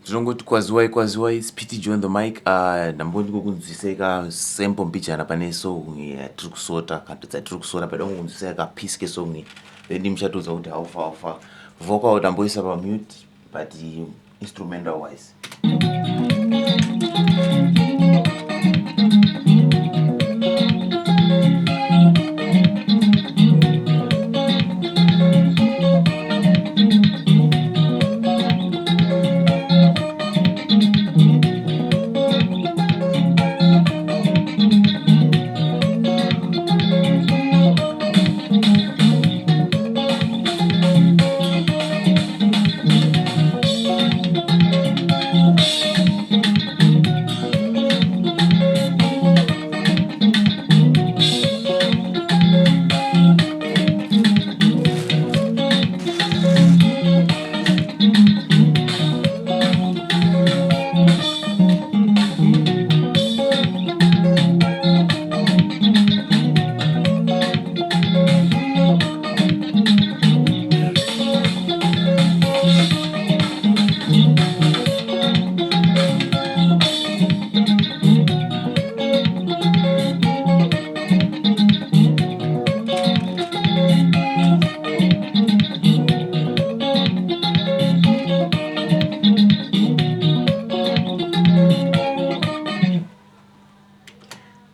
Tinongoti kwaziwai Speedy Joe on the mic. Ndamboni kukunzwiseka sample mbichana pane song yatiri kusota kana dzatiri kusora pada kungunzwiseka kapisi kesong then muchatodza kuti haufa vocal ndamboisa pamute but instrumental wise.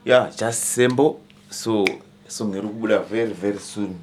Yeah, just sample. So song iri kubuda very soon.